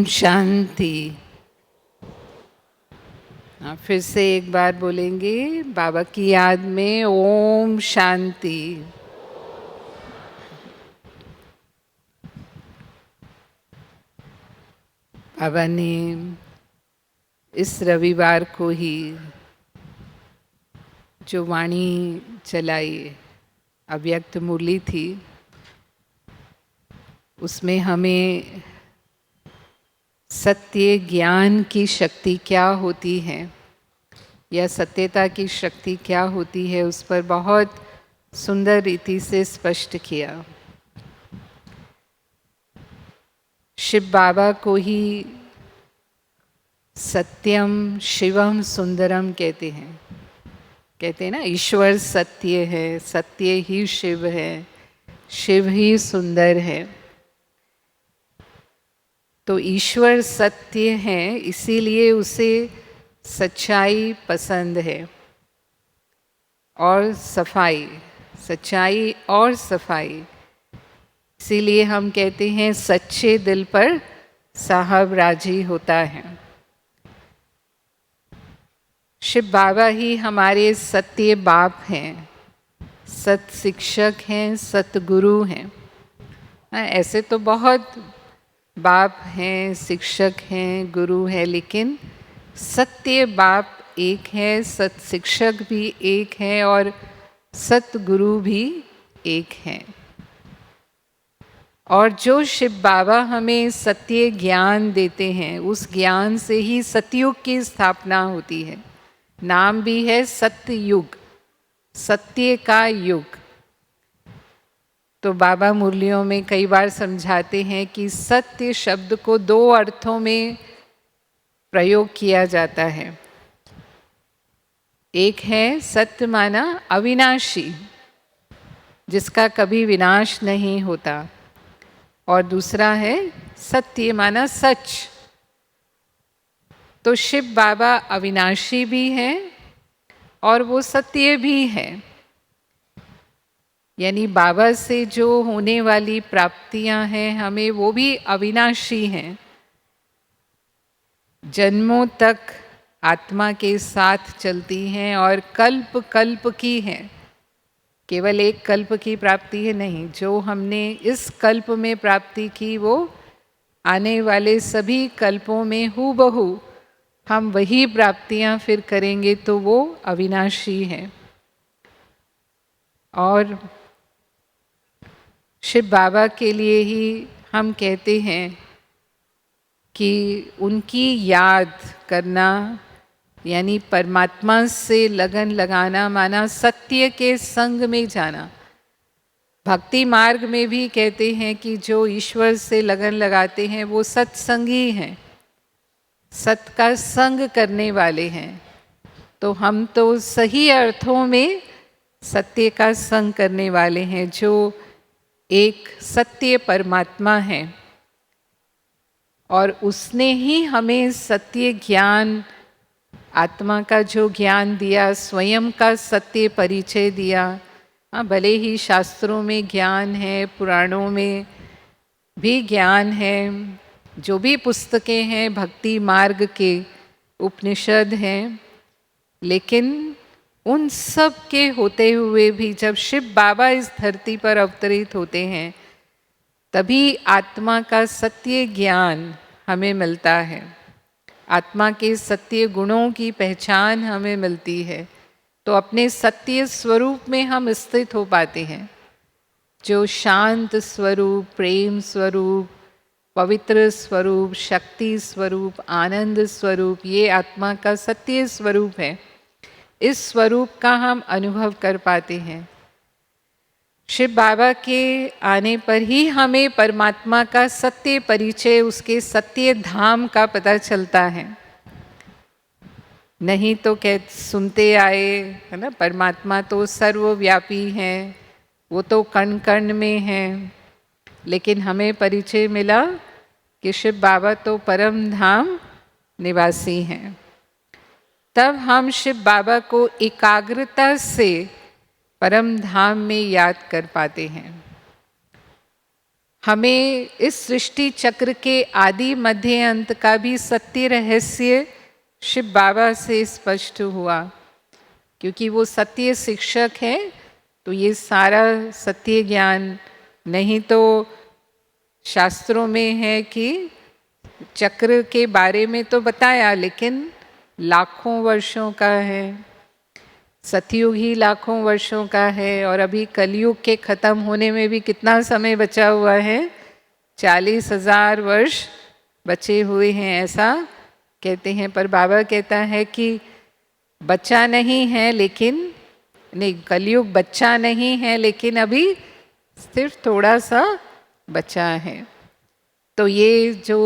शांति। फिर से एक बार बोलेंगे बाबा की याद में, ओम शांति। बाबा ने इस रविवार को ही जो वाणी चलाई, अव्यक्त मुरली थी, उसमें हमें सत्य ज्ञान की शक्ति क्या होती है या सत्यता की शक्ति क्या होती है, उस पर बहुत सुंदर रीति से स्पष्ट किया। शिव बाबा को ही सत्यम शिवम सुंदरम कहते हैं ना, ईश्वर सत्य है, सत्य ही शिव है, शिव ही सुंदर है। तो ईश्वर सत्य है, इसीलिए उसे सच्चाई पसंद है और सफाई, सच्चाई और सफाई। इसीलिए हम कहते हैं सच्चे दिल पर साहब राजी होता है। शिव बाबा ही हमारे सत्य बाप हैं, सत शिक्षक हैं, सतगुरु हैं। ऐसे तो बहुत बाप हैं, शिक्षक हैं, गुरु हैं, लेकिन सत्य बाप एक है, सत शिक्षक भी एक है और सतगुरु भी एक है। और जो शिव बाबा हमें सत्य ज्ञान देते हैं, उस ज्ञान से ही सतयुग की स्थापना होती है। नाम भी है सत्ययुग, सत्य का युग। तो बाबा मुरलियों में कई बार समझाते हैं कि सत्य शब्द को दो अर्थों में प्रयोग किया जाता है। एक है सत्य माना अविनाशी, जिसका कभी विनाश नहीं होता, और दूसरा है सत्य माना सच। तो शिव बाबा अविनाशी भी हैं और वो सत्य भी है। यानी बाबा से जो होने वाली प्राप्तियां हैं हमें, वो भी अविनाशी हैं, जन्मों तक आत्मा के साथ चलती हैं और कल्प कल्प की हैं। केवल एक कल्प की प्राप्ति है नहीं, जो हमने इस कल्प में प्राप्ति की वो आने वाले सभी कल्पों में हूबहू हम वही प्राप्तियां फिर करेंगे, तो वो अविनाशी है। और शिव बाबा के लिए ही हम कहते हैं कि उनकी याद करना यानी परमात्मा से लगन लगाना माना सत्य के संग में जाना। भक्ति मार्ग में भी कहते हैं कि जो ईश्वर से लगन लगाते हैं वो सत्संगी हैं, सत का संग करने वाले हैं। तो हम तो सही अर्थों में सत्य का संग करने वाले हैं, जो एक सत्य परमात्मा है और उसने ही हमें सत्य ज्ञान, आत्मा का जो ज्ञान दिया, स्वयं का सत्य परिचय दिया। भले ही शास्त्रों में ज्ञान है, पुराणों में भी ज्ञान है, जो भी पुस्तकें हैं भक्ति मार्ग के, उपनिषद हैं, लेकिन उन सब के होते हुए भी जब शिव बाबा इस धरती पर अवतरित होते हैं, तभी आत्मा का सत्य ज्ञान हमें मिलता है, आत्मा के सत्य गुणों की पहचान हमें मिलती है। तो अपने सत्य स्वरूप में हम स्थित हो पाते हैं, जो शांत स्वरूप, प्रेम स्वरूप, पवित्र स्वरूप, शक्ति स्वरूप, आनंद स्वरूप, ये आत्मा का सत्य स्वरूप है। इस स्वरूप का हम अनुभव कर पाते हैं। शिव बाबा के आने पर ही हमें परमात्मा का सत्य परिचय, उसके सत्य धाम का पता चलता है। नहीं तो सुनते आए है ना, परमात्मा तो सर्वव्यापी है, वो तो कण कण में है, लेकिन हमें परिचय मिला कि शिव बाबा तो परम धाम निवासी हैं। तब हम शिव बाबा को एकाग्रता से परम धाम में याद कर पाते हैं। हमें इस सृष्टि चक्र के आदि मध्य अंत का भी सत्य रहस्य शिव बाबा से स्पष्ट हुआ, क्योंकि वो सत्य शिक्षक है। तो ये सारा सत्य ज्ञान, नहीं तो शास्त्रों में है कि चक्र के बारे में तो बताया, लेकिन लाखों वर्षों का है। सतयुग ही लाखों वर्षों का है, और अभी कलयुग के खत्म होने में भी कितना समय बचा हुआ है? 40,000 वर्ष बचे हुए हैं, ऐसा कहते हैं। पर बाबा कहता है कि बच्चा नहीं है, लेकिन नहीं, कलयुग बच्चा नहीं है, लेकिन अभी सिर्फ थोड़ा सा बचा है। तो ये जो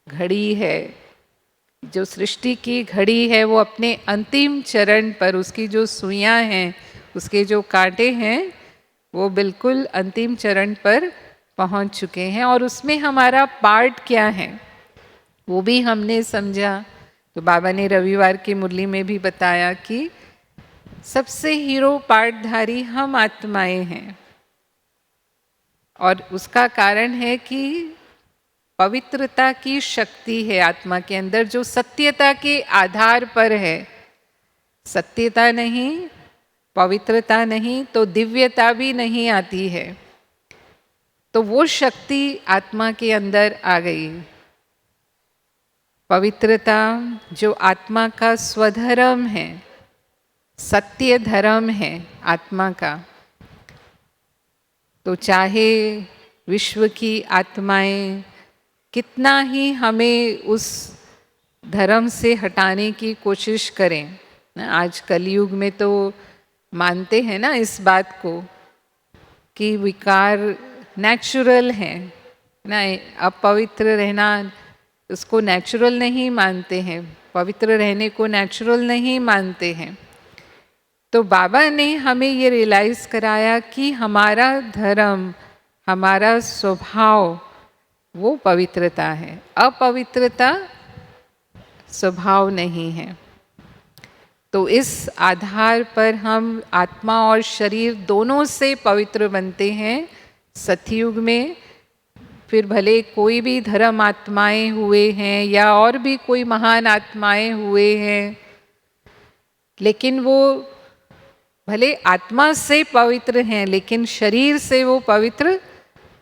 घड़ी है, जो सृष्टि की घड़ी है, वो अपने अंतिम चरण पर, उसकी जो सुइयां हैं, उसके जो कांटे हैं, वो बिल्कुल अंतिम चरण पर पहुंच चुके हैं। और उसमें हमारा पार्ट क्या है वो भी हमने समझा। तो बाबा ने रविवार की मुरली में भी बताया कि सबसे हीरो पार्टधारी हम आत्माएं हैं, और उसका कारण है कि पवित्रता की शक्ति है आत्मा के अंदर, जो सत्यता के आधार पर है। सत्यता नहीं, पवित्रता नहीं, तो दिव्यता भी नहीं आती है। तो वो शक्ति आत्मा के अंदर आ गई। पवित्रता जो आत्मा का स्वधर्म है, सत्य धर्म है आत्मा का। तो चाहे विश्व की आत्माएं कितना ही हमें उस धर्म से हटाने की कोशिश करें, आज कलयुग में तो मानते हैं ना इस बात को कि विकार नेचुरल है ना, अपवित्र रहना उसको नेचुरल नहीं मानते हैं, पवित्र रहने को नेचुरल नहीं मानते हैं। तो बाबा ने हमें ये रियलाइज कराया कि हमारा धर्म, हमारा स्वभाव वो पवित्रता है, अपवित्रता स्वभाव नहीं है। तो इस आधार पर हम आत्मा और शरीर दोनों से पवित्र बनते हैं सतयुग में। फिर भले कोई भी धर्म आत्माएं हुए हैं या और भी कोई महान आत्माएं हुए हैं, लेकिन वो भले आत्मा से पवित्र हैं, लेकिन शरीर से वो पवित्र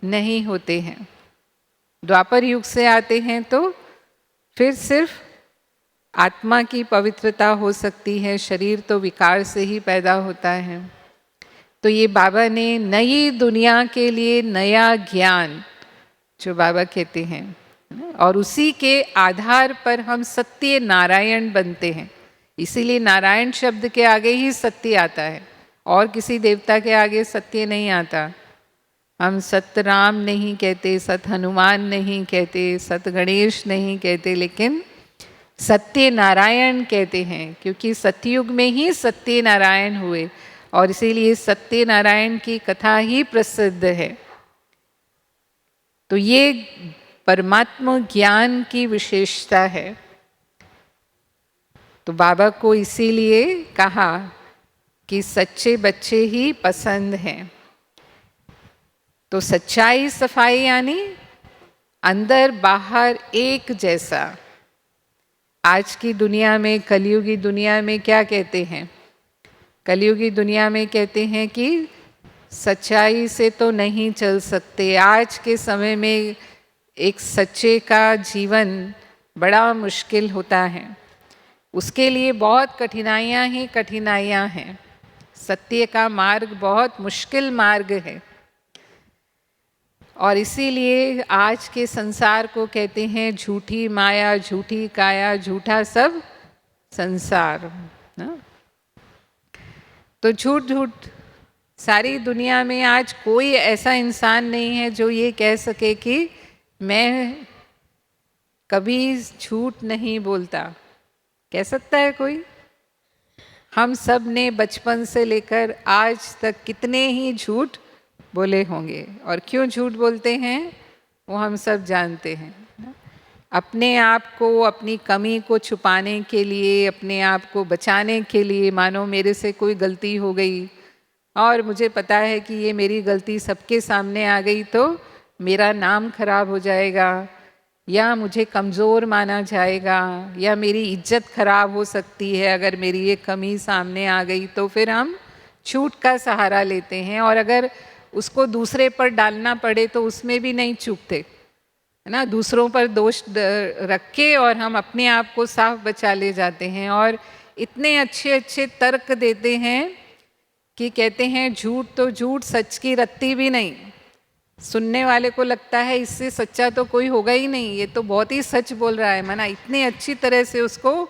नहीं होते हैं। द्वापर युग से आते हैं तो फिर सिर्फ आत्मा की पवित्रता हो सकती है, शरीर तो विकार से ही पैदा होता है। तो ये बाबा ने नई दुनिया के लिए नया ज्ञान जो बाबा कहते हैं, और उसी के आधार पर हम सत्य नारायण बनते हैं। इसीलिए नारायण शब्द के आगे ही सत्य आता है, और किसी देवता के आगे सत्य नहीं आता। हम सत राम नहीं कहते, सत हनुमान नहीं कहते, सत गणेश नहीं कहते, लेकिन सत्य नारायण कहते हैं, क्योंकि सतयुग में ही सत्य नारायण हुए, और इसीलिए सत्य नारायण की कथा ही प्रसिद्ध है। तो ये परमात्मा ज्ञान की विशेषता है। तो बाबा को इसीलिए कहा कि सच्चे बच्चे ही पसंद हैं। तो सच्चाई सफाई यानी अंदर बाहर एक जैसा। आज की दुनिया में, कलयुगी दुनिया में क्या कहते हैं? कलयुगी दुनिया में कहते हैं कि सच्चाई से तो नहीं चल सकते। आज के समय में एक सच्चे का जीवन बड़ा मुश्किल होता है, उसके लिए बहुत कठिनाइयाँ ही कठिनाइयाँ हैं। सत्य का मार्ग बहुत मुश्किल मार्ग है, और इसीलिए आज के संसार को कहते हैं झूठी माया, झूठी काया, झूठा सब संसार ना? तो झूठ झूठ सारी दुनिया में आज कोई ऐसा इंसान नहीं है जो ये कह सके कि मैं कभी झूठ नहीं बोलता। कह सकता है कोई? हम सब ने बचपन से लेकर आज तक कितने ही झूठ बोले होंगे, और क्यों झूठ बोलते हैं वो हम सब जानते हैं। अपने आप को, अपनी कमी को छुपाने के लिए, अपने आप को बचाने के लिए, मानो मेरे से कोई गलती हो गई और मुझे पता है कि ये मेरी गलती सबके सामने आ गई, तो मेरा नाम खराब हो जाएगा, या मुझे कमज़ोर माना जाएगा, या मेरी इज्जत खराब हो सकती है अगर मेरी ये कमी सामने आ गई, तो फिर हम झूठ का सहारा लेते हैं। और अगर उसको दूसरे पर डालना पड़े तो उसमें भी नहीं चूकते, है ना। दूसरों पर दोष रख के और हम अपने आप को साफ बचा ले जाते हैं, और इतने अच्छे अच्छे तर्क देते हैं कि कहते हैं झूठ तो झूठ, सच की रत्ती भी नहीं। सुनने वाले को लगता है इससे सच्चा तो कोई होगा ही नहीं, ये तो बहुत ही सच बोल रहा है, माना इतनी अच्छी तरह से उसको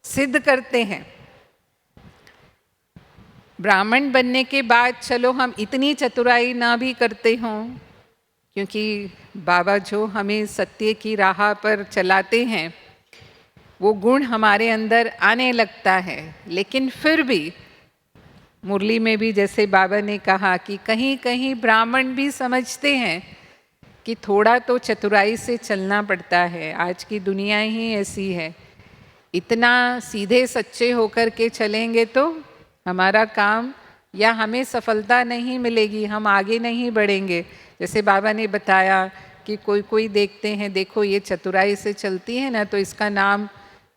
सिद्ध करते हैं। ब्राह्मण बनने के बाद चलो हम इतनी चतुराई ना भी करते हों, क्योंकि बाबा जो हमें सत्य की राह पर चलाते हैं वो गुण हमारे अंदर आने लगता है। लेकिन फिर भी मुरली में भी जैसे बाबा ने कहा कि कहीं कहीं ब्राह्मण भी समझते हैं कि थोड़ा तो चतुराई से चलना पड़ता है, आज की दुनिया ही ऐसी है। इतना सीधे सच्चे होकर के चलेंगे तो हमारा काम या हमें सफलता नहीं मिलेगी, हम आगे नहीं बढ़ेंगे। जैसे बाबा ने बताया कि कोई कोई देखते हैं, देखो ये चतुराई से चलती है ना, तो इसका नाम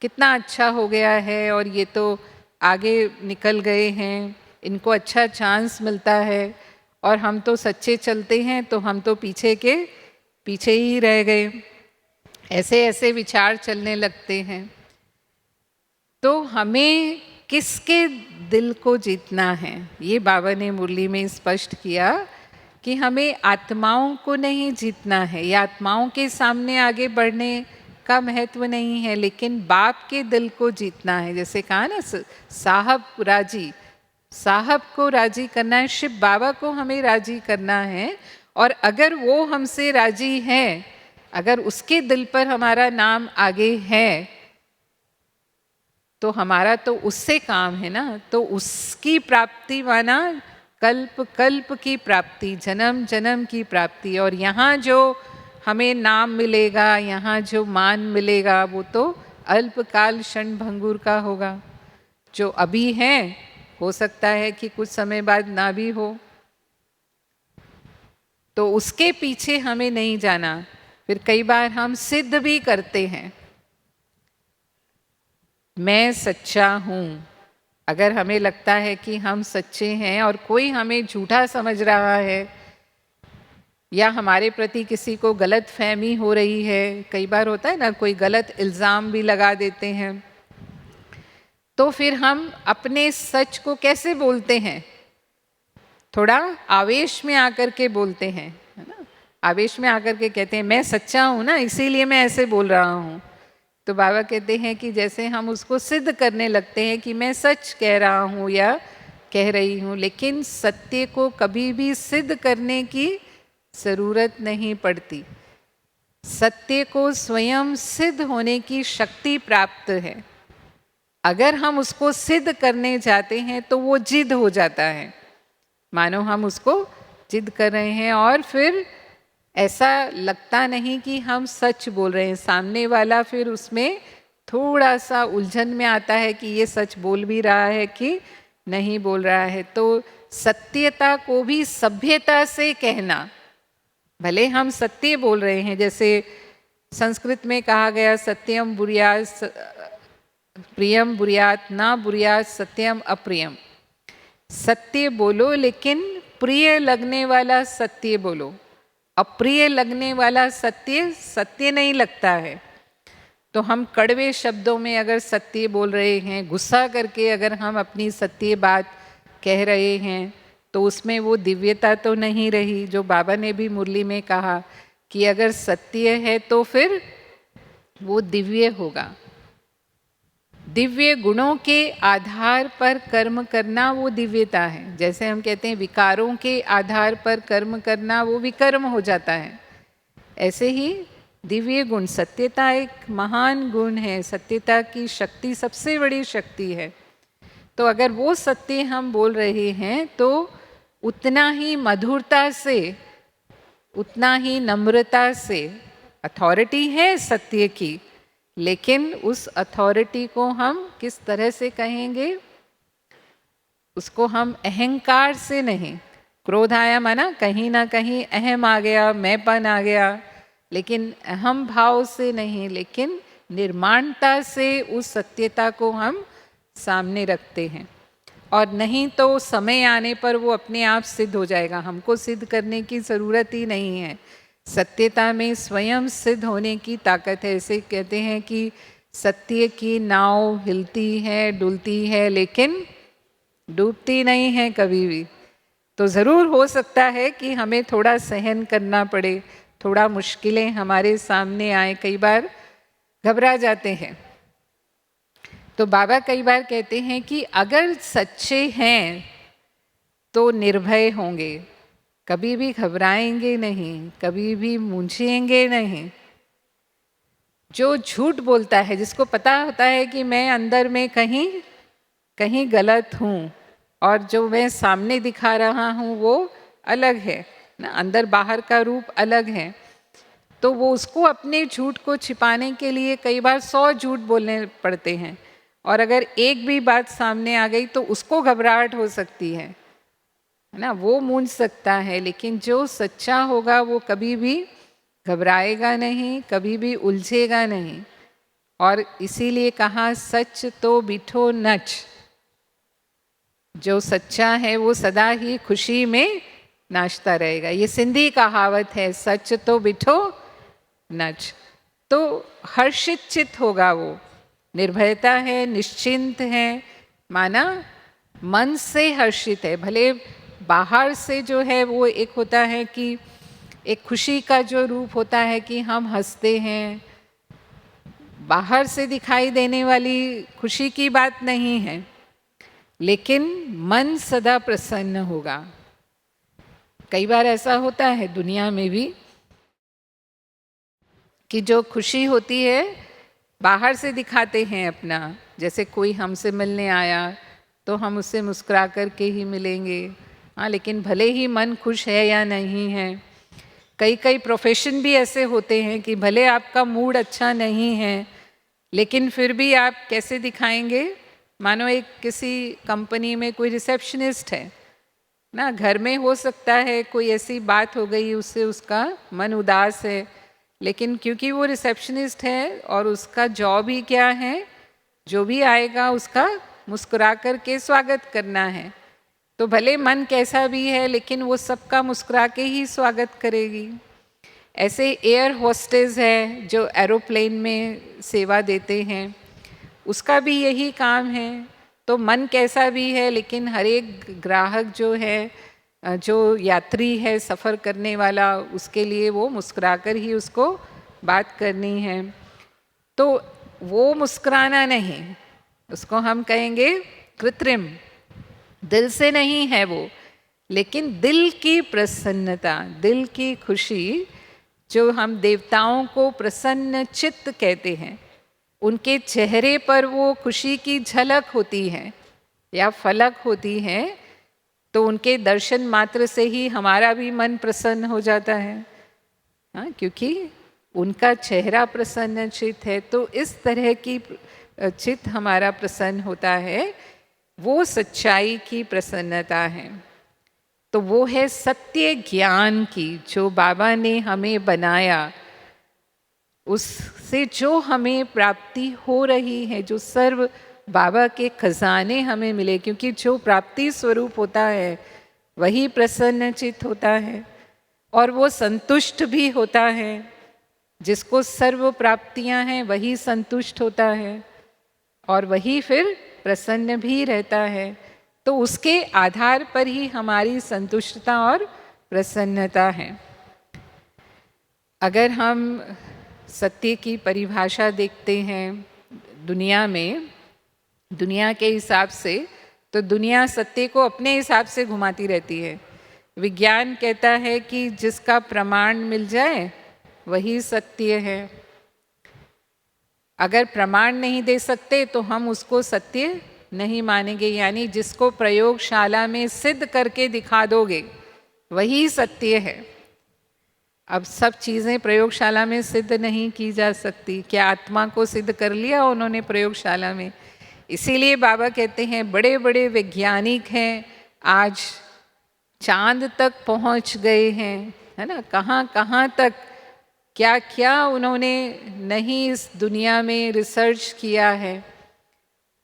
कितना अच्छा हो गया है और ये तो आगे निकल गए हैं, इनको अच्छा चांस मिलता है, और हम तो सच्चे चलते हैं तो हम तो पीछे के पीछे ही रह गए। ऐसे ऐसे विचार चलने लगते हैं। तो हमें किसके दिल को जीतना है, ये बाबा ने मुरली में स्पष्ट किया कि हमें आत्माओं को नहीं जीतना है, या आत्माओं के सामने आगे बढ़ने का महत्व नहीं है, लेकिन बाप के दिल को जीतना है। जैसे कहा ना, साहब राजी, साहब को राजी करना है, शिव बाबा को हमें राजी करना है। और अगर वो हमसे राजी है, अगर उसके दिल पर हमारा नाम आगे है, तो हमारा तो उससे काम है ना। तो उसकी प्राप्ति माना कल्प कल्प की प्राप्ति, जन्म जन्म की प्राप्ति। और यहाँ जो हमें नाम मिलेगा, यहाँ जो मान मिलेगा, वो तो अल्पकाल क्षण भंगुर का होगा। जो अभी है, हो सकता है कि कुछ समय बाद ना भी हो। तो उसके पीछे हमें नहीं जाना। फिर कई बार हम सिद्ध भी करते हैं, मैं सच्चा हूँ। अगर हमें लगता है कि हम सच्चे हैं और कोई हमें झूठा समझ रहा है, या हमारे प्रति किसी को गलत फहमी हो रही है, कई बार होता है ना, कोई गलत इल्ज़ाम भी लगा देते हैं, तो फिर हम अपने सच को कैसे बोलते हैं, थोड़ा आवेश में आकर के बोलते हैं, है ना। आवेश में आकर के कहते हैं मैं सच्चा हूँ ना, इसीलिए मैं ऐसे बोल रहा हूँ। तो बाबा कहते हैं कि जैसे हम उसको सिद्ध करने लगते हैं कि मैं सच कह रहा हूँ या कह रही हूँ, लेकिन सत्य को कभी भी सिद्ध करने की ज़रूरत नहीं पड़ती। सत्य को स्वयं सिद्ध होने की शक्ति प्राप्त है। अगर हम उसको सिद्ध करने जाते हैं तो वो जिद हो जाता है, मानो हम उसको जिद कर रहे हैं, और फिर ऐसा लगता नहीं कि हम सच बोल रहे हैं। सामने वाला फिर उसमें थोड़ा सा उलझन में आता है कि ये सच बोल भी रहा है कि नहीं बोल रहा है। तो सत्यता को भी सभ्यता से कहना, भले हम सत्य बोल रहे हैं, जैसे संस्कृत में कहा गया सत्यम बुर्यात प्रियम बुर्यात ना बुर्यात सत्यम अप्रियम। सत्य बोलो लेकिन प्रिय लगने वाला सत्य बोलो, अप्रिय लगने वाला सत्य सत्य नहीं लगता है। तो हम कड़वे शब्दों में अगर सत्य बोल रहे हैं, गुस्सा करके अगर हम अपनी सत्य बात कह रहे हैं, तो उसमें वो दिव्यता तो नहीं रही। जो बाबा ने भी मुरली में कहा कि अगर सत्य है तो फिर वो दिव्य होगा। दिव्य गुणों के आधार पर कर्म करना वो दिव्यता है। जैसे हम कहते हैं विकारों के आधार पर कर्म करना वो विकर्म हो जाता है, ऐसे ही दिव्य गुण, सत्यता एक महान गुण है। सत्यता की शक्ति सबसे बड़ी शक्ति है। तो अगर वो सत्य हम बोल रहे हैं तो उतना ही मधुरता से, उतना ही नम्रता से, अथॉरिटी है सत्य की, लेकिन उस अथॉरिटी को हम किस तरह से कहेंगे, उसको हम अहंकार से नहीं, क्रोध आया माना कहीं ना कहीं अहम आ गया, मैंपन आ गया, लेकिन अहम भाव से नहीं, लेकिन निर्माणता से उस सत्यता को हम सामने रखते हैं। और नहीं तो समय आने पर वो अपने आप सिद्ध हो जाएगा, हमको सिद्ध करने की ज़रूरत ही नहीं है। सत्यता में स्वयं सिद्ध होने की ताकत है। ऐसे कहते हैं कि सत्य की नाव हिलती है, डुलती है, लेकिन डूबती नहीं है कभी भी। तो ज़रूर हो सकता है कि हमें थोड़ा सहन करना पड़े, थोड़ा मुश्किलें हमारे सामने आए, कई बार घबरा जाते हैं। तो बाबा कई बार कहते हैं कि अगर सच्चे हैं तो निर्भय होंगे, कभी भी घबराएंगे नहीं, कभी भी मूंझेंगे नहीं। जो झूठ बोलता है, जिसको पता होता है कि मैं अंदर में कहीं कहीं गलत हूँ और जो मैं सामने दिखा रहा हूँ वो अलग है ना, अंदर बाहर का रूप अलग है, तो वो उसको अपने झूठ को छिपाने के लिए कई बार 100 झूठ बोलने पड़ते हैं। और अगर एक भी बात सामने आ गई तो उसको घबराहट हो सकती है ना, वो मूंझ सकता है। लेकिन जो सच्चा होगा वो कभी भी घबराएगा नहीं, कभी भी उलझेगा नहीं। और इसीलिए कहा सच तो बिठो नच, जो सच्चा है वो सदा ही खुशी में नाचता रहेगा। ये सिंधी कहावत है, सच तो बिठो नच। तो हर्षित चित होगा वो, निर्भयता है, निश्चिंत है, माना मन से हर्षित है। भले बाहर से जो है वो एक होता है कि एक खुशी का जो रूप होता है कि हम हंसते हैं, बाहर से दिखाई देने वाली खुशी की बात नहीं है, लेकिन मन सदा प्रसन्न होगा। कई बार ऐसा होता है दुनिया में भी कि जो खुशी होती है बाहर से दिखाते हैं अपना, जैसे कोई हमसे मिलने आया तो हम उससे मुस्कुरा कर के ही मिलेंगे, हाँ, लेकिन भले ही मन खुश है या नहीं है। कई कई प्रोफेशन भी ऐसे होते हैं कि भले आपका मूड अच्छा नहीं है, लेकिन फिर भी आप कैसे दिखाएंगे। मानो एक किसी कंपनी में कोई रिसेप्शनिस्ट है ना, घर में हो सकता है कोई ऐसी बात हो गई उससे उसका मन उदास है, लेकिन क्योंकि वो रिसेप्शनिस्ट है और उसका जॉब ही क्या है, जो भी आएगा उसका मुस्कुरा कर के स्वागत करना है, तो भले मन कैसा भी है लेकिन वो सबका मुस्कुरा के ही स्वागत करेगी। ऐसे एयर होस्टेस है जो एरोप्लेन में सेवा देते हैं, उसका भी यही काम है। तो मन कैसा भी है लेकिन हर एक ग्राहक जो है, जो यात्री है सफ़र करने वाला, उसके लिए वो मुस्कुरा कर ही उसको बात करनी है। तो वो मुस्कुराना नहीं, उसको हम कहेंगे कृत्रिम, दिल से नहीं है वो, लेकिन दिल की प्रसन्नता, दिल की खुशी, जो हम देवताओं को प्रसन्न चित्त कहते हैं, उनके चेहरे पर वो खुशी की झलक होती है या फलक होती है, तो उनके दर्शन मात्र से ही हमारा भी मन प्रसन्न हो जाता है, हाँ, क्योंकि उनका चेहरा प्रसन्न चित्त है। तो इस तरह की चित्त हमारा प्रसन्न होता है, वो सच्चाई की प्रसन्नता है। तो वो है सत्य ज्ञान की, जो बाबा ने हमें बनाया, उससे जो हमें प्राप्ति हो रही है, जो सर्व बाबा के खजाने हमें मिले, क्योंकि जो प्राप्ति स्वरूप होता है वही प्रसन्न चित्त होता है और वो संतुष्ट भी होता है। जिसको सर्व प्राप्तियां हैं वही संतुष्ट होता है और वही फिर प्रसन्न भी रहता है। तो उसके आधार पर ही हमारी संतुष्टता और प्रसन्नता है। अगर हम सत्य की परिभाषा देखते हैं दुनिया में, दुनिया के हिसाब से, तो दुनिया सत्य को अपने हिसाब से घुमाती रहती है। विज्ञान कहता है कि जिसका प्रमाण मिल जाए वही सत्य है। अगर प्रमाण नहीं दे सकते तो हम उसको सत्य नहीं मानेंगे, यानी जिसको प्रयोगशाला में सिद्ध करके दिखा दोगे वही सत्य है। अब सब चीज़ें प्रयोगशाला में सिद्ध नहीं की जा सकती। क्या आत्मा को सिद्ध कर लिया उन्होंने प्रयोगशाला में? इसीलिए बाबा कहते हैं बड़े बड़े वैज्ञानिक हैं आज चांद तक पहुंच गए हैं, है ना, कहाँ कहाँ तक क्या क्या उन्होंने नहीं इस दुनिया में रिसर्च किया है,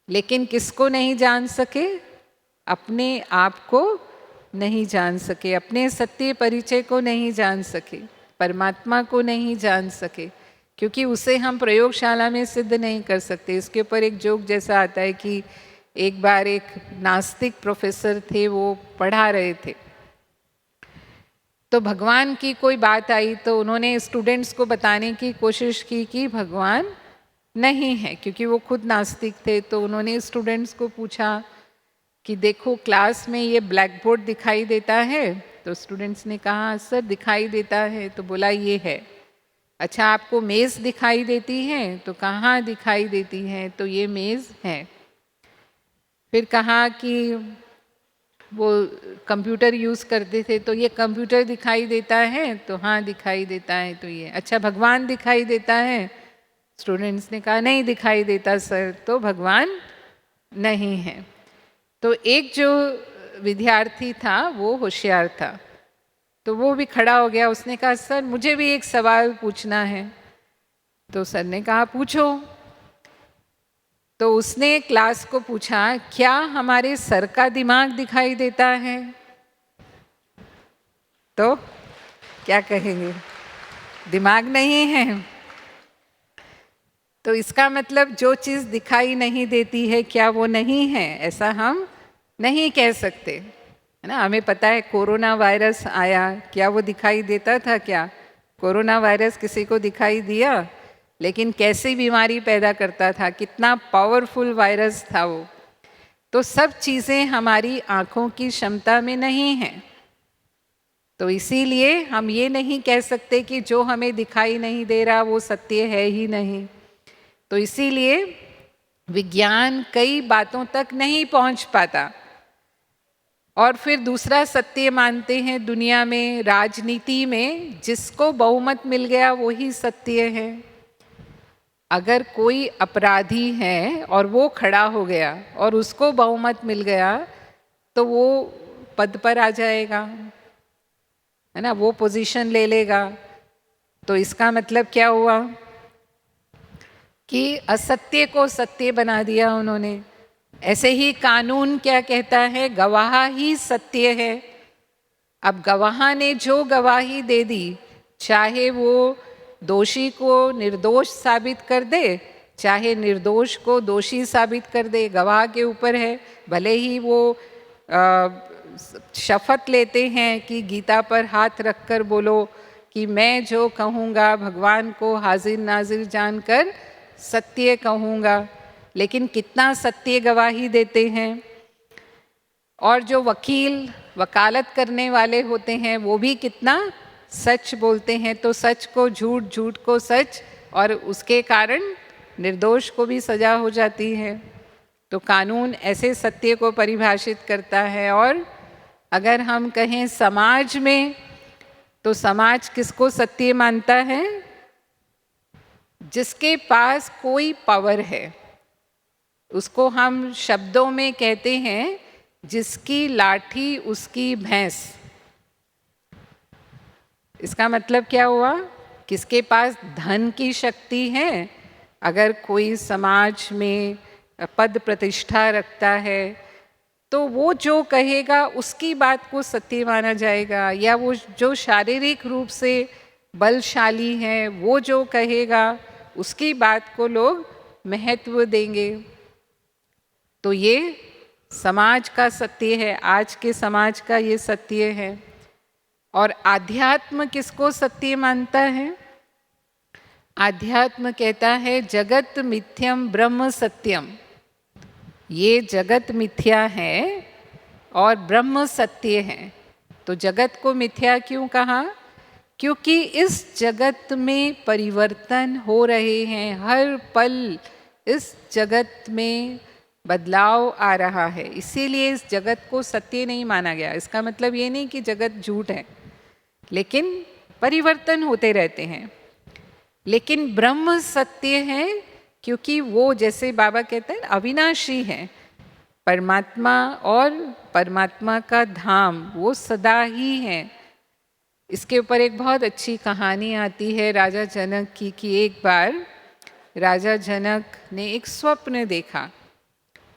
लेकिन किसको नहीं जान सके? अपने आप को नहीं जान सके, अपने सत्य परिचय को नहीं जान सके, परमात्मा को नहीं जान सके, क्योंकि उसे हम प्रयोगशाला में सिद्ध नहीं कर सकते। इसके ऊपर एक जोक जैसा आता है कि एक बार एक नास्तिक प्रोफेसर थे, वो पढ़ा रहे थे, तो भगवान की कोई बात आई तो उन्होंने स्टूडेंट्स को बताने की कोशिश की कि भगवान नहीं है, क्योंकि वो खुद नास्तिक थे। तो उन्होंने स्टूडेंट्स को पूछा कि देखो क्लास में ये ब्लैक बोर्ड दिखाई देता है, तो स्टूडेंट्स ने कहा सर दिखाई देता है, तो बोला ये है। अच्छा आपको मेज़ दिखाई देती है? तो कहाँ दिखाई देती है? तो ये मेज़ है। फिर कहा कि वो कंप्यूटर यूज़ करते थे, तो ये कंप्यूटर दिखाई देता है? तो हाँ दिखाई देता है। तो ये अच्छा भगवान दिखाई देता है? स्टूडेंट्स ने कहा नहीं दिखाई देता सर, तो भगवान नहीं है। तो एक जो विद्यार्थी था वो होशियार था, तो वो भी खड़ा हो गया, उसने कहा सर मुझे भी एक सवाल पूछना है। तो सर ने कहा पूछो। तो उसने क्लास को पूछा क्या हमारे सर का दिमाग दिखाई देता है? तो क्या कहेंगे? दिमाग नहीं है। तो इसका मतलब जो चीज़ दिखाई नहीं देती है क्या वो नहीं है? ऐसा हम नहीं कह सकते, है ना। हमें पता है कोरोना वायरस आया, क्या वो दिखाई देता था? क्या कोरोना वायरस किसी को दिखाई दिया? लेकिन कैसी बीमारी पैदा करता था, कितना पावरफुल वायरस था वो। तो सब चीज़ें हमारी आँखों की क्षमता में नहीं हैं। तो इसीलिए हम ये नहीं कह सकते कि जो हमें दिखाई नहीं दे रहा वो सत्य है ही नहीं। तो इसीलिए विज्ञान कई बातों तक नहीं पहुंच पाता। और फिर दूसरा सत्य मानते हैं दुनिया में, राजनीति में, जिसको बहुमत मिल गया वही सत्य है। अगर कोई अपराधी है और वो खड़ा हो गया और उसको बहुमत मिल गया तो वो पद पर आ जाएगा, है ना, वो पोजीशन ले लेगा। तो इसका मतलब क्या हुआ कि असत्य को सत्य बना दिया उन्होंने। ऐसे ही कानून क्या कहता है? गवाह ही सत्य है। अब गवाह ने जो गवाही दे दी, चाहे वो दोषी को निर्दोष साबित कर दे, चाहे निर्दोष को दोषी साबित कर दे, गवाह के ऊपर है। भले ही वो शपथ लेते हैं कि गीता पर हाथ रखकर बोलो कि मैं जो कहूँगा भगवान को हाजिर नाजिर जानकर सत्य कहूँगा, लेकिन कितना सत्य गवाही देते हैं। और जो वकील वकालत करने वाले होते हैं वो भी कितना सच बोलते हैं। तो सच को झूठ, झूठ को सच, और उसके कारण निर्दोष को भी सजा हो जाती है। तो कानून ऐसे सत्य को परिभाषित करता है। और अगर हम कहें समाज में, तो समाज किसको सत्य मानता है? जिसके पास कोई पावर है, उसको हम शब्दों में कहते हैं जिसकी लाठी उसकी भैंस। इसका मतलब क्या हुआ? किसके पास धन की शक्ति है, अगर कोई समाज में पद प्रतिष्ठा रखता है तो वो जो कहेगा उसकी बात को सत्य माना जाएगा। या वो जो शारीरिक रूप से बलशाली है वो जो कहेगा उसकी बात को लोग महत्व देंगे। तो ये समाज का सत्य है, आज के समाज का ये सत्य है। और आध्यात्म किसको सत्य मानता है? आध्यात्म कहता है जगत मिथ्यम ब्रह्म सत्यम। ये जगत मिथ्या है और ब्रह्म सत्य है। तो जगत को मिथ्या क्यों कहा? क्योंकि इस जगत में परिवर्तन हो रहे हैं, हर पल इस जगत में बदलाव आ रहा है, इसीलिए इस जगत को सत्य नहीं माना गया। इसका मतलब ये नहीं कि जगत झूठ है, लेकिन परिवर्तन होते रहते हैं। लेकिन ब्रह्म सत्य है क्योंकि वो, जैसे बाबा कहते हैं, अविनाशी है। परमात्मा और परमात्मा का धाम वो सदा ही है। इसके ऊपर एक बहुत अच्छी कहानी आती है राजा जनक की, कि एक बार राजा जनक ने एक स्वप्न देखा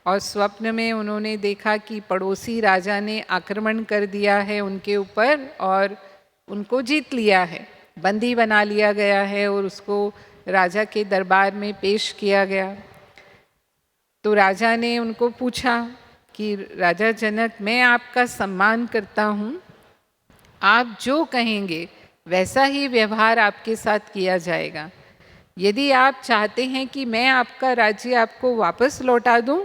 और स्वप्न में उन्होंने देखा कि पड़ोसी राजा ने आक्रमण कर दिया है उनके ऊपर और उनको जीत लिया है, बंदी बना लिया गया है और उसको राजा के दरबार में पेश किया गया। तो राजा ने उनको पूछा कि राजा जनक, मैं आपका सम्मान करता हूँ, आप जो कहेंगे वैसा ही व्यवहार आपके साथ किया जाएगा। यदि आप चाहते हैं कि मैं आपका राज्य आपको वापस लौटा दूं,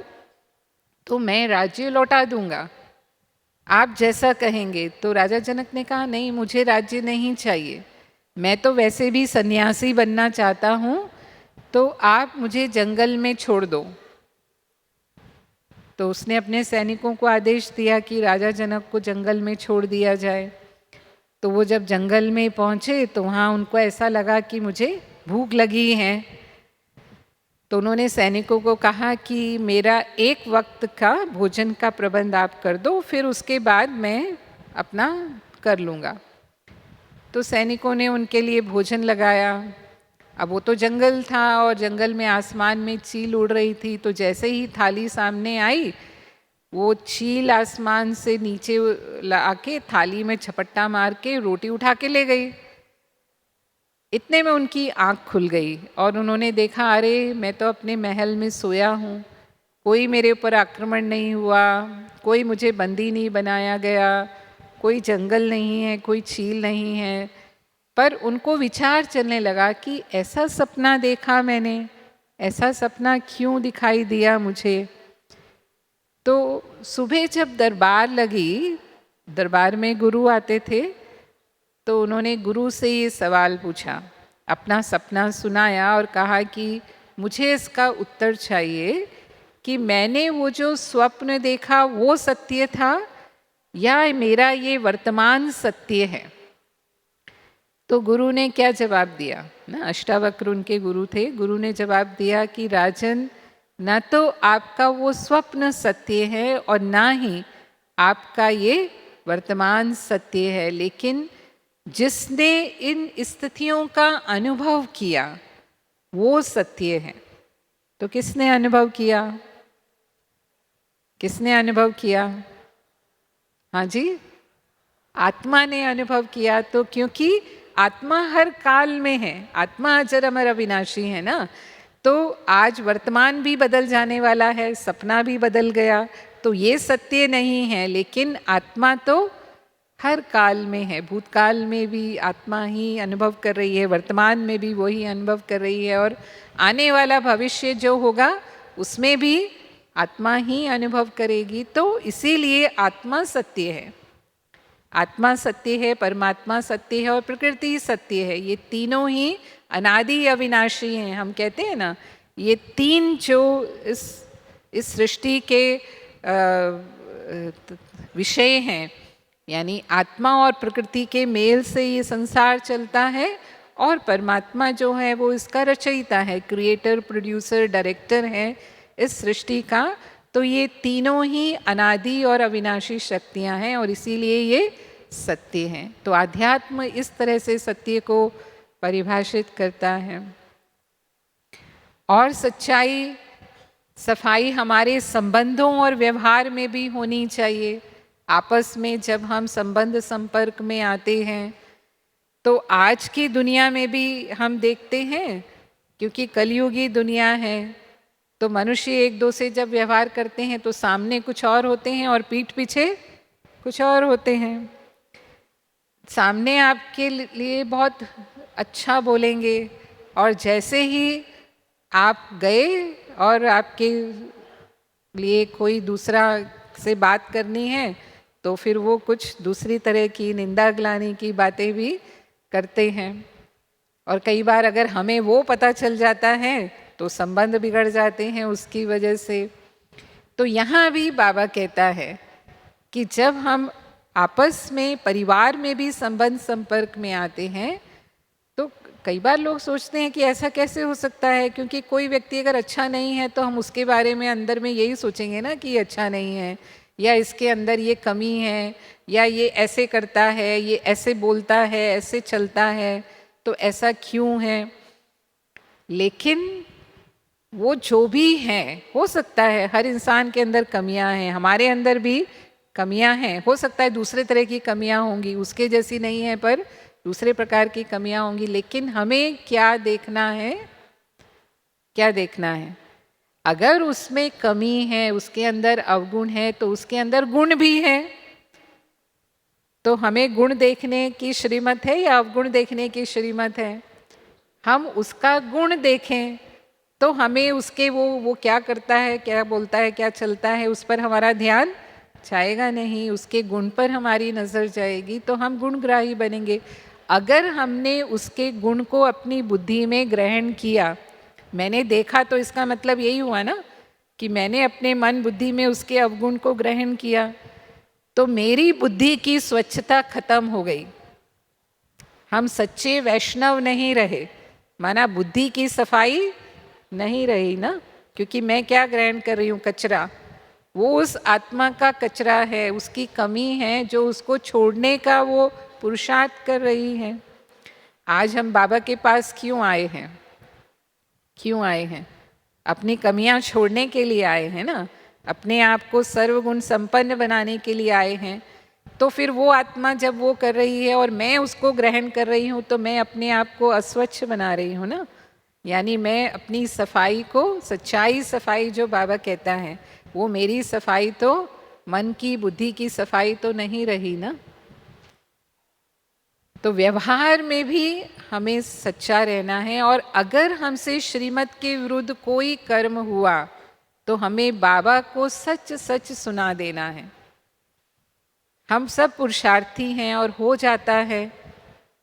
तो मैं राज्य लौटा दूंगा, आप जैसा कहेंगे। तो राजा जनक ने कहा, नहीं, मुझे राज्य नहीं चाहिए, मैं तो वैसे भी सन्यासी बनना चाहता हूँ, तो आप मुझे जंगल में छोड़ दो। तो उसने अपने सैनिकों को आदेश दिया कि राजा जनक को जंगल में छोड़ दिया जाए। तो वो जब जंगल में पहुँचे तो वहाँ उनको ऐसा लगा कि मुझे भूख लगी है। तो उन्होंने सैनिकों को कहा कि मेरा एक वक्त का भोजन का प्रबंध आप कर दो, फिर उसके बाद मैं अपना कर लूँगा। तो सैनिकों ने उनके लिए भोजन लगाया। अब वो तो जंगल था और जंगल में आसमान में चील उड़ रही थी, तो जैसे ही थाली सामने आई, वो चील आसमान से नीचे आके थाली में झपट्टा मार के रोटी उठा के ले गई। इतने में उनकी आंख खुल गई और उन्होंने देखा, अरे मैं तो अपने महल में सोया हूँ, कोई मेरे ऊपर आक्रमण नहीं हुआ, कोई मुझे बंदी नहीं बनाया गया, कोई जंगल नहीं है, कोई चील नहीं है। पर उनको विचार चलने लगा कि ऐसा सपना देखा मैंने, ऐसा सपना क्यों दिखाई दिया मुझे। तो सुबह जब दरबार लगी, दरबार में गुरु आते थे, तो उन्होंने गुरु से ये सवाल पूछा, अपना सपना सुनाया और कहा कि मुझे इसका उत्तर चाहिए कि मैंने वो जो स्वप्न देखा वो सत्य था या मेरा ये वर्तमान सत्य है। तो गुरु ने क्या जवाब दिया ना, अष्टावक्र उनके गुरु थे। गुरु ने जवाब दिया कि राजन, न तो आपका वो स्वप्न सत्य है और ना ही आपका ये वर्तमान सत्य है, लेकिन जिसने इन स्थितियों का अनुभव किया वो सत्य है। तो किसने अनुभव किया? किसने अनुभव किया? हाँ जी, आत्मा ने अनुभव किया। तो क्योंकि आत्मा हर काल में है, आत्मा अजर अमर अविनाशी है ना, तो आज वर्तमान भी बदल जाने वाला है, सपना भी बदल गया, तो ये सत्य नहीं है, लेकिन आत्मा तो हर काल में है। भूतकाल में भी आत्मा ही अनुभव कर रही है, वर्तमान में भी वही अनुभव कर रही है, और आने वाला भविष्य जो होगा उसमें भी आत्मा ही अनुभव करेगी। तो इसीलिए आत्मा सत्य है, आत्मा सत्य है, परमात्मा सत्य है और प्रकृति सत्य है। ये तीनों ही अनादि अविनाशी हैं। हम कहते हैं ना, ये तीन जो इस सृष्टि के विषय हैं, यानी आत्मा और प्रकृति के मेल से ये संसार चलता है, और परमात्मा जो है वो इसका रचयिता है, क्रिएटर, प्रोड्यूसर, डायरेक्टर है इस सृष्टि का। तो ये तीनों ही अनादि और अविनाशी शक्तियाँ हैं और इसीलिए ये सत्य हैं। तो आध्यात्म इस तरह से सत्य को परिभाषित करता है। और सच्चाई, सफाई हमारे संबंधों और व्यवहार में भी होनी चाहिए। आपस में जब हम संबंध संपर्क में आते हैं, तो आज की दुनिया में भी हम देखते हैं, क्योंकि कलयुगी दुनिया है, तो मनुष्य एक दो से जब व्यवहार करते हैं तो सामने कुछ और होते हैं और पीठ पीछे कुछ और होते हैं। सामने आपके लिए बहुत अच्छा बोलेंगे और जैसे ही आप गए और आपके लिए कोई दूसरा से बात करनी है, तो फिर वो कुछ दूसरी तरह की निंदा गिलानी की बातें भी करते हैं। और कई बार अगर हमें वो पता चल जाता है तो संबंध बिगड़ जाते हैं उसकी वजह से। तो यहाँ भी बाबा कहता है कि जब हम आपस में, परिवार में भी संबंध संपर्क में आते हैं, तो कई बार लोग सोचते हैं कि ऐसा कैसे हो सकता है, क्योंकि कोई व्यक्ति अगर अच्छा नहीं है तो हम उसके बारे में अंदर में यही सोचेंगे ना कि ये अच्छा नहीं है, या इसके अंदर ये कमी है, या ये ऐसे करता है, ये ऐसे बोलता है, ऐसे चलता है, तो ऐसा क्यों है। लेकिन वो जो भी है, हो सकता है हर इंसान के अंदर कमियां हैं, हमारे अंदर भी कमियां हैं, हो सकता है दूसरे तरह की कमियां होंगी, उसके जैसी नहीं है पर दूसरे प्रकार की कमियां होंगी। लेकिन हमें क्या देखना है, क्या देखना है, अगर उसमें कमी है, उसके अंदर अवगुण है, तो उसके अंदर गुण भी है। तो हमें गुण देखने की श्रीमत है या अवगुण देखने की श्रीमत है? हम उसका गुण देखें तो हमें उसके वो क्या करता है, क्या बोलता है, क्या चलता है, उस पर हमारा ध्यान जाएगा नहीं, उसके गुण पर हमारी नज़र जाएगी, तो हम गुणग्राही बनेंगे। अगर हमने उसके गुण को अपनी बुद्धि में ग्रहण किया, मैंने देखा, तो इसका मतलब यही हुआ ना कि मैंने अपने मन बुद्धि में उसके अवगुण को ग्रहण किया, तो मेरी बुद्धि की स्वच्छता खत्म हो गई। हम सच्चे वैष्णव नहीं रहे, माना बुद्धि की सफाई नहीं रही ना, क्योंकि मैं क्या ग्रहण कर रही हूँ, कचरा। वो उस आत्मा का कचरा है, उसकी कमी है, जो उसको छोड़ने का वो पुरुषार्थ कर रही है। आज हम बाबा के पास क्यों आए हैं, क्यों आए हैं? अपनी कमियां छोड़ने के लिए आए हैं ना, अपने आप को सर्वगुण संपन्न बनाने के लिए आए हैं। तो फिर वो आत्मा जब वो कर रही है और मैं उसको ग्रहण कर रही हूँ, तो मैं अपने आप को अस्वच्छ बना रही हूँ ना। यानी मैं अपनी सफाई को, सच्चाई सफाई जो बाबा कहता है, वो मेरी सफाई तो मन की, बुद्धि की सफाई तो नहीं रही ना। तो व्यवहार में भी हमें सच्चा रहना है, और अगर हमसे श्रीमत के विरुद्ध कोई कर्म हुआ तो हमें बाबा को सच सच सुना देना है। हम सब पुरुषार्थी हैं और हो जाता है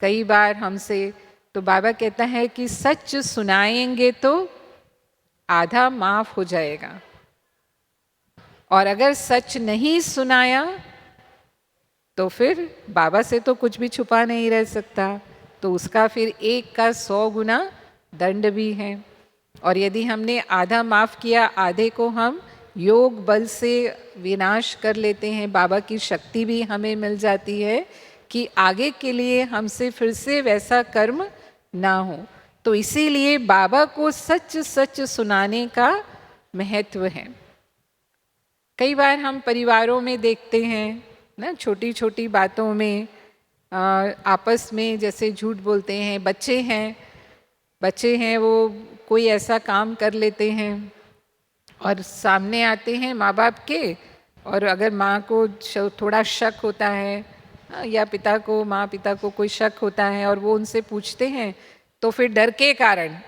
कई बार हमसे, तो बाबा कहता है कि सच सुनाएंगे तो आधा माफ हो जाएगा, और अगर सच नहीं सुनाया तो फिर बाबा से तो कुछ भी छुपा नहीं रह सकता, तो उसका फिर 1 का 100 गुना दंड भी है। और यदि हमने आधा माफ किया, आधे को हम योग बल से विनाश कर लेते हैं, बाबा की शक्ति भी हमें मिल जाती है कि आगे के लिए हमसे फिर से वैसा कर्म ना हो। तो इसीलिए बाबा को सच सच सुनाने का महत्व है। कई बार हम परिवारों में देखते हैं ना, छोटी छोटी बातों में आपस में जैसे झूठ बोलते हैं। बच्चे हैं वो कोई ऐसा काम कर लेते हैं और सामने आते हैं माँ बाप के, और अगर माँ को थोड़ा शक होता है या माँ पिता को कोई शक होता है और वो उनसे पूछते हैं, तो फिर डर के कारण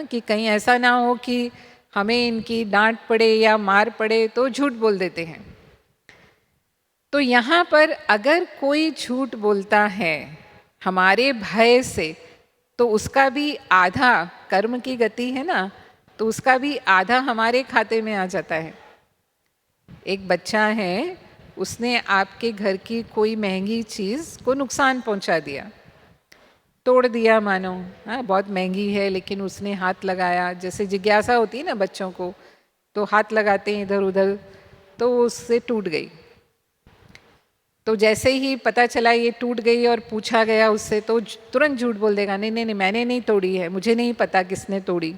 कि कहीं ऐसा ना हो कि हमें इनकी डांट पड़े या मार पड़े, तो झूठ बोल देते हैं। तो यहाँ पर अगर कोई झूठ बोलता है हमारे भय से, तो उसका भी आधा, कर्म की गति है ना, तो उसका भी आधा हमारे खाते में आ जाता है। एक बच्चा है, उसने आपके घर की कोई महंगी चीज़ को नुकसान पहुंचा दिया, तोड़ दिया मानो, हाँ बहुत महंगी है, लेकिन उसने हाथ लगाया, जैसे जिज्ञासा होती है ना बच्चों को, तो हाथ लगाते हैं इधर उधर, तो उससे टूट गई। तो जैसे ही पता चला ये टूट गई और पूछा गया उससे, तो तुरंत झूठ बोल देगा, नहीं नहीं नहीं, मैंने नहीं तोड़ी है, मुझे नहीं पता किसने तोड़ी।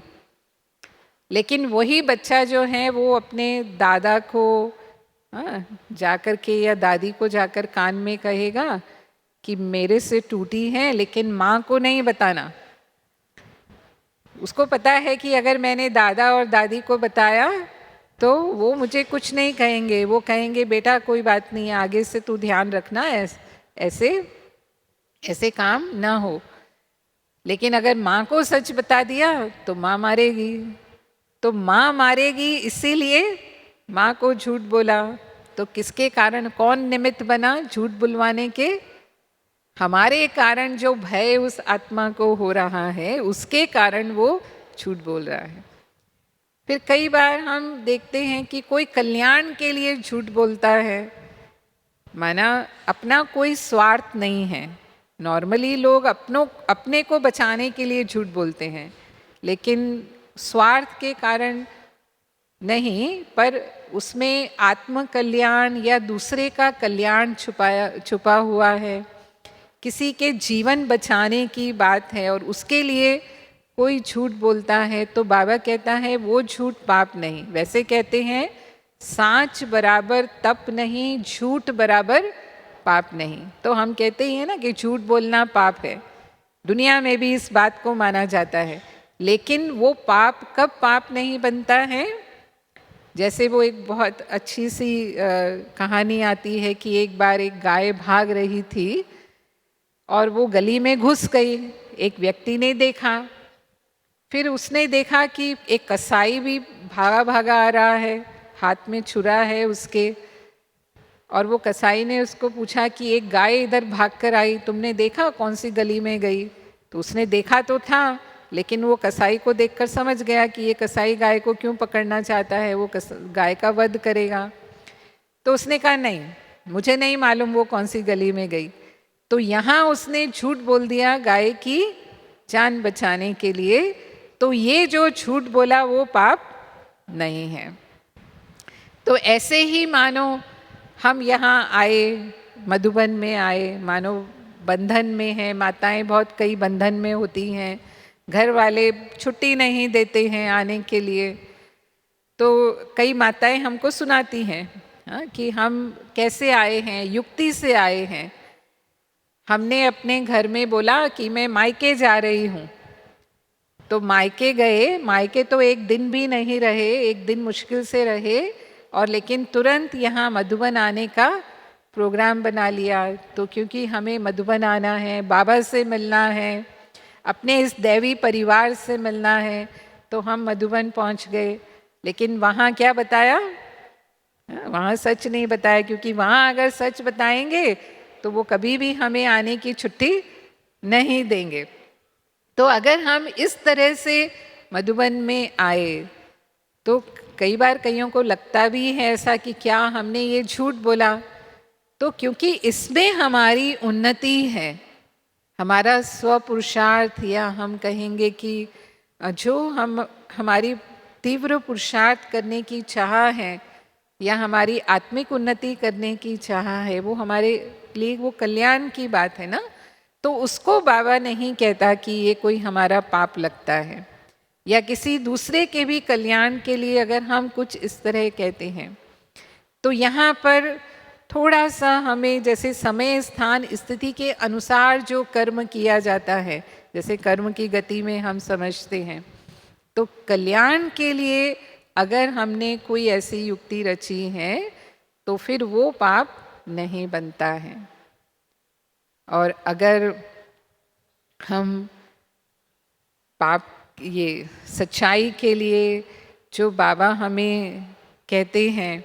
लेकिन वही बच्चा जो है वो अपने दादा को जाकर के या दादी को जाकर कान में कहेगा कि मेरे से टूटी है, लेकिन माँ को नहीं बताना। उसको पता है कि अगर मैंने दादा और दादी को बताया तो वो मुझे कुछ नहीं कहेंगे, वो कहेंगे बेटा कोई बात नहीं है, आगे से तू ध्यान रखना, ऐसे ऐसे काम ना हो। लेकिन अगर माँ को सच बता दिया तो माँ मारेगी, तो माँ मारेगी, इसीलिए माँ को झूठ बोला। तो किसके कारण, कौन निमित्त बना झूठ बुलवाने के? हमारे कारण जो भय उस आत्मा को हो रहा है, उसके कारण वो झूठ बोल रहा है। फिर कई बार हम देखते हैं कि कोई कल्याण के लिए झूठ बोलता है, माना अपना कोई स्वार्थ नहीं है, नॉर्मली लोग अपने को बचाने के लिए झूठ बोलते हैं, लेकिन स्वार्थ के कारण नहीं, पर उसमें आत्म कल्याण या दूसरे का कल्याण छुपा हुआ है, किसी के जीवन बचाने की बात है और उसके लिए कोई झूठ बोलता है तो बाबा कहता है वो झूठ पाप नहीं। वैसे कहते हैं सांच बराबर तप नहीं, झूठ बराबर पाप नहीं। तो हम कहते ही हैं ना कि झूठ बोलना पाप है, दुनिया में भी इस बात को माना जाता है। लेकिन वो पाप कब पाप नहीं बनता है? जैसे वो एक बहुत अच्छी सी कहानी आती है कि एक बार एक गाय भाग रही थी और वो गली में घुस गई। एक व्यक्ति ने देखा, फिर उसने देखा कि एक कसाई भी भागा भागा आ रहा है, हाथ में छुरा है उसके, और वो कसाई ने उसको पूछा कि एक गाय इधर भागकर आई, तुमने देखा कौन सी गली में गई? तो उसने देखा तो था, लेकिन वो कसाई को देखकर समझ गया कि ये कसाई गाय को क्यों पकड़ना चाहता है, वो गाय का वध करेगा। तो उसने कहा नहीं, मुझे नहीं मालूम वो कौन सी गली में गई। तो यहाँ उसने झूठ बोल दिया गाय की जान बचाने के लिए। तो ये जो झूठ बोला वो पाप नहीं है। तो ऐसे ही मानो हम यहाँ आए, मधुबन में आए, मानो बंधन में है, माताएं बहुत कई बंधन में होती हैं, घर वाले छुट्टी नहीं देते हैं आने के लिए, तो कई माताएं हमको सुनाती हैं कि हम कैसे आए हैं, युक्ति से आए हैं। हमने अपने घर में बोला कि मैं मायके जा रही हूँ, तो मायके गए, मायके तो एक दिन भी नहीं रहे, एक दिन मुश्किल से रहे, और लेकिन तुरंत यहाँ मधुबन आने का प्रोग्राम बना लिया। तो क्योंकि हमें मधुबन आना है, बाबा से मिलना है, अपने इस दैवी परिवार से मिलना है, तो हम मधुबन पहुँच गए। लेकिन वहाँ क्या बताया? वहाँ सच नहीं बताया, क्योंकि वहाँ अगर सच बताएंगे तो वो कभी भी हमें आने की छुट्टी नहीं देंगे। तो अगर हम इस तरह से मधुबन में आए तो कई बार कईयों को लगता भी है ऐसा कि क्या हमने ये झूठ बोला, तो क्योंकि इसमें हमारी उन्नति है, हमारा स्वपुरुषार्थ, या हम कहेंगे कि जो हमारी तीव्र पुरुषार्थ करने की चाह है या हमारी आत्मिक उन्नति करने की चाह है, वो हमारे लिए वो कल्याण की बात है ना। तो उसको बाबा नहीं कहता कि ये कोई हमारा पाप लगता है, या किसी दूसरे के भी कल्याण के लिए अगर हम कुछ इस तरह कहते हैं। तो यहाँ पर थोड़ा सा हमें जैसे समय स्थान स्थिति के अनुसार जो कर्म किया जाता है, जैसे कर्म की गति में हम समझते हैं, तो कल्याण के लिए अगर हमने कोई ऐसी युक्ति रची है तो फिर वो पाप नहीं बनता है। और अगर हम पाप, ये सच्चाई के लिए जो बाबा हमें कहते हैं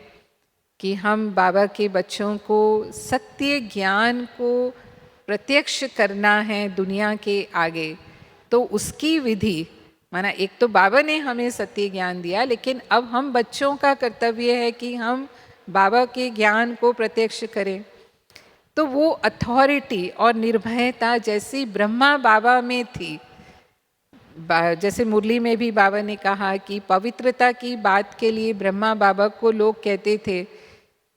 कि हम बाबा के बच्चों को सत्य ज्ञान को प्रत्यक्ष करना है दुनिया के आगे, तो उसकी विधि, माना एक तो बाबा ने हमें सत्य ज्ञान दिया, लेकिन अब हम बच्चों का कर्तव्य है कि हम बाबा के ज्ञान को प्रत्यक्ष करें। तो वो अथॉरिटी और निर्भयता जैसी ब्रह्मा बाबा में थी, जैसे मुरली में भी बाबा ने कहा कि पवित्रता की बात के लिए ब्रह्मा बाबा को लोग कहते थे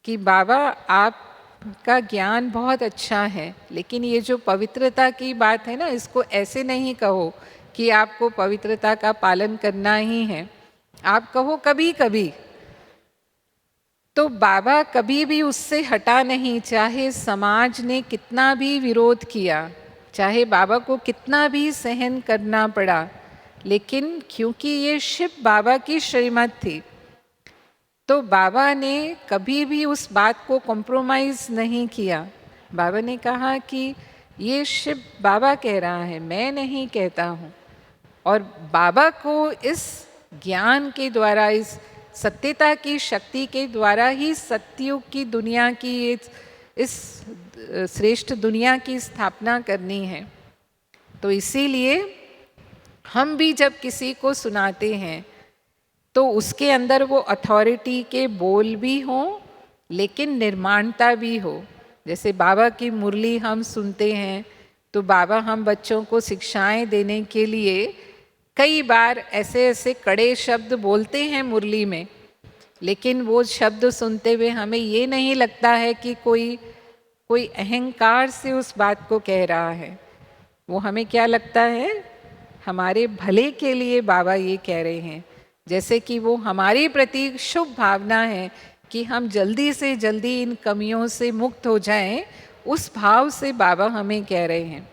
कि बाबा आपका ज्ञान बहुत अच्छा है, लेकिन ये जो पवित्रता की बात है ना, इसको ऐसे नहीं कहो कि आपको पवित्रता का पालन करना ही है, आप कहो कभी कभी। तो बाबा कभी भी उससे हटा नहीं, चाहे समाज ने कितना भी विरोध किया, चाहे बाबा को कितना भी सहन करना पड़ा, लेकिन क्योंकि ये शिव बाबा की श्रीमत थी, तो बाबा ने कभी भी उस बात को कॉम्प्रोमाइज़ नहीं किया। बाबा ने कहा कि ये शिव बाबा कह रहा है, मैं नहीं कहता हूँ। और बाबा को इस ज्ञान के द्वारा, इस सत्यता की शक्ति के द्वारा ही सत्युग की दुनिया की, इस श्रेष्ठ दुनिया की स्थापना करनी है। तो इसीलिए हम भी जब किसी को सुनाते हैं तो उसके अंदर वो अथॉरिटी के बोल भी हों, लेकिन निर्माणता भी हो। जैसे बाबा की मुरली हम सुनते हैं तो बाबा हम बच्चों को शिक्षाएं देने के लिए कई बार ऐसे ऐसे कड़े शब्द बोलते हैं मुरली में, लेकिन वो शब्द सुनते हुए हमें ये नहीं लगता है कि कोई अहंकार से उस बात को कह रहा है। वो हमें क्या लगता है, हमारे भले के लिए बाबा ये कह रहे हैं, जैसे कि वो हमारे प्रति शुभ भावना है कि हम जल्दी से जल्दी इन कमियों से मुक्त हो जाएं, उस भाव से बाबा हमें कह रहे हैं।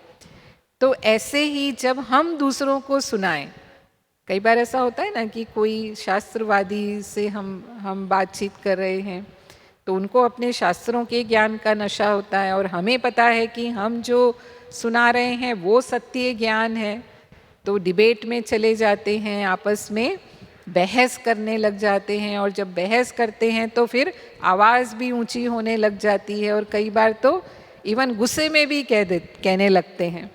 तो ऐसे ही जब हम दूसरों को सुनाएं, कई बार ऐसा होता है ना कि कोई शास्त्रवादी से हम बातचीत कर रहे हैं, तो उनको अपने शास्त्रों के ज्ञान का नशा होता है और हमें पता है कि हम जो सुना रहे हैं वो सत्य ज्ञान है। तो डिबेट में चले जाते हैं, आपस में बहस करने लग जाते हैं, और जब बहस करते हैं तो फिर आवाज़ भी ऊंची होने लग जाती है, और कई बार तो इवन गुस्से में भी कहने लगते हैं।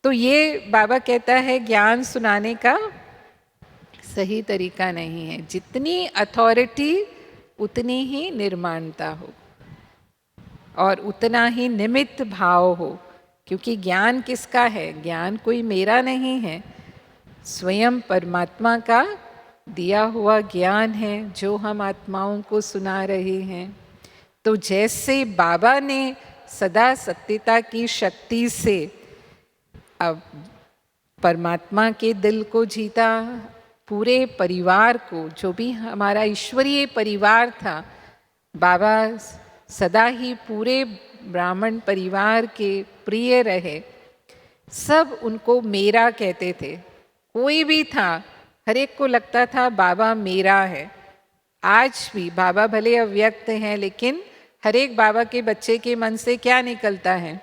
तो ये बाबा कहता है ज्ञान सुनाने का सही तरीका नहीं है। जितनी अथॉरिटी उतनी ही निर्माणता हो और उतना ही निमित्त भाव हो, क्योंकि ज्ञान किसका है? ज्ञान कोई मेरा नहीं है, स्वयं परमात्मा का दिया हुआ ज्ञान है जो हम आत्माओं को सुना रहे हैं। तो जैसे बाबा ने सदा सत्यता की शक्ति से अब परमात्मा के दिल को जीता, पूरे परिवार को, जो भी हमारा ईश्वरीय परिवार था, बाबा सदा ही पूरे ब्राह्मण परिवार के प्रिय रहे। सब उनको मेरा कहते थे, कोई भी था, हर एक को लगता था बाबा मेरा है। आज भी बाबा भले अव्यक्त हैं, लेकिन हर एक बाबा के बच्चे के मन से क्या निकलता है?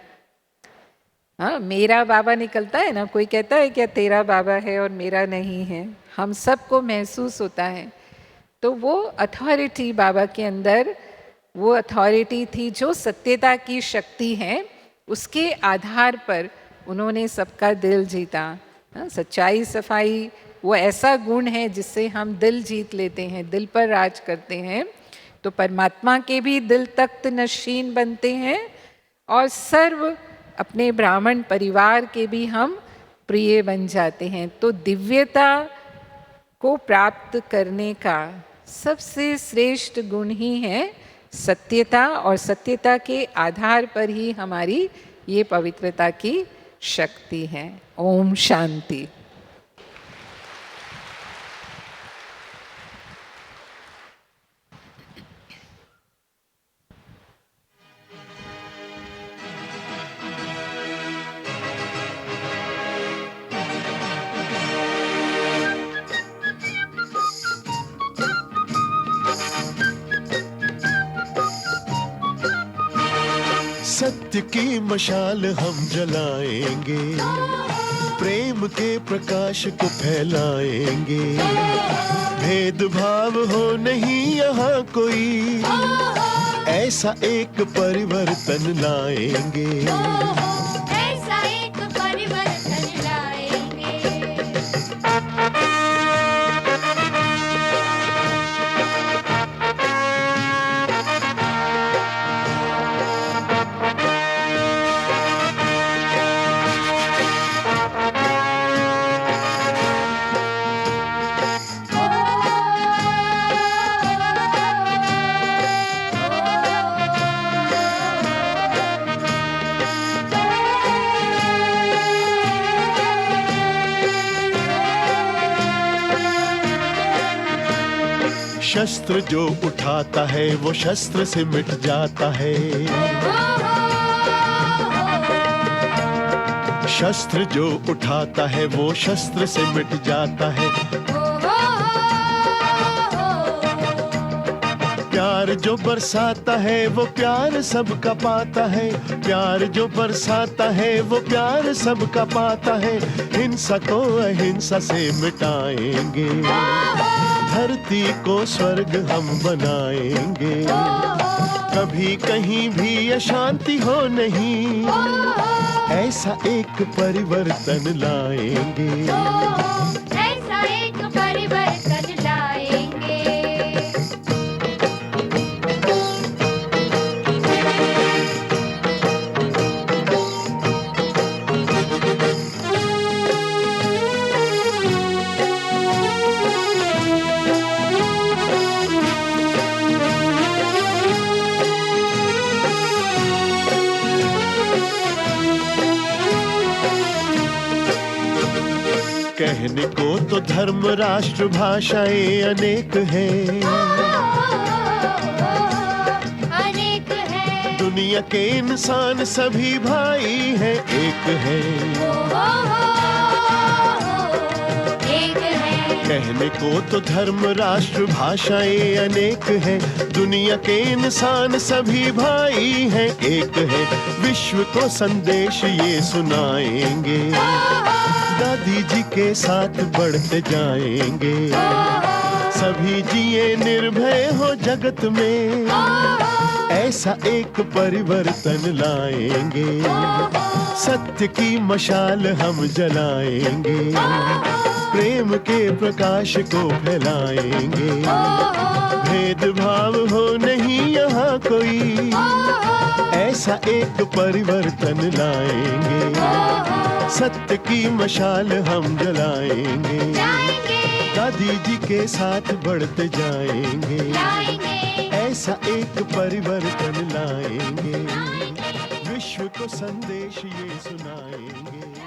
हाँ, मेरा बाबा निकलता है ना। कोई कहता है क्या तेरा बाबा है और मेरा नहीं है? हम सबको महसूस होता है। तो वो अथॉरिटी बाबा के अंदर, वो अथॉरिटी थी जो सत्यता की शक्ति है, उसके आधार पर उन्होंने सबका दिल जीता। सच्चाई सफाई वो ऐसा गुण है जिससे हम दिल जीत लेते हैं, दिल पर राज करते हैं। तो परमात्मा के भी दिल तख्त नशीन बनते हैं, और सर्व अपने ब्राह्मण परिवार के भी हम प्रिय बन जाते हैं। तो दिव्यता को प्राप्त करने का सबसे श्रेष्ठ गुण ही है सत्यता, और सत्यता के आधार पर ही हमारी ये पवित्रता की शक्ति है। ओम शांति। सत्य की मशाल हम जलाएंगे, प्रेम के प्रकाश को फैलाएंगे। भेदभाव हो नहीं यहाँ कोई, ऐसा एक परिवर्तन लाएंगे। ऐसा एक परिवर्तन लाएंगे। शस्त्र जो उठाता है वो शस्त्र से मिट जाता है। शस्त्र जो उठाता है वो शस्त्र से मिट जाता है। प्यार जो बरसाता है वो प्यार सबका पाता है। प्यार जो बरसाता है वो प्यार सबका पाता है। हिंसा को अहिंसा से मिटाएंगे, धरती को स्वर्ग हम बनाएंगे। कभी कहीं भी अशांति हो नहीं, ऐसा एक परिवर्तन लाएंगे। ऐसा एक परिवर्तन लाएंगे। कहने को तो धर्म राष्ट्र भाषाएं अनेक हैं, अनेक है। दुनिया के इंसान सभी भाई हैं, एक है। एक है। कहने को तो धर्म राष्ट्र भाषाएं अनेक हैं, दुनिया के इंसान सभी भाई हैं, एक है। विश्व को संदेश ये सुनाएंगे, दादी जी के साथ बढ़ते जाएंगे। सभी जिए निर्भय हो जगत में, ऐसा एक परिवर्तन लाएंगे। सत्य की मशाल हम जलाएंगे, प्रेम के प्रकाश को फैलाएंगे। भेदभाव हो नहीं यहाँ कोई, ऐसा एक परिवर्तन लाएंगे। सत्य की मशाल हम जलाएंगे, दादी जी के साथ बढ़ते जाएंगे। ऐसा एक परिवर्तन लाएंगे, विश्व को संदेश ये सुनाएंगे।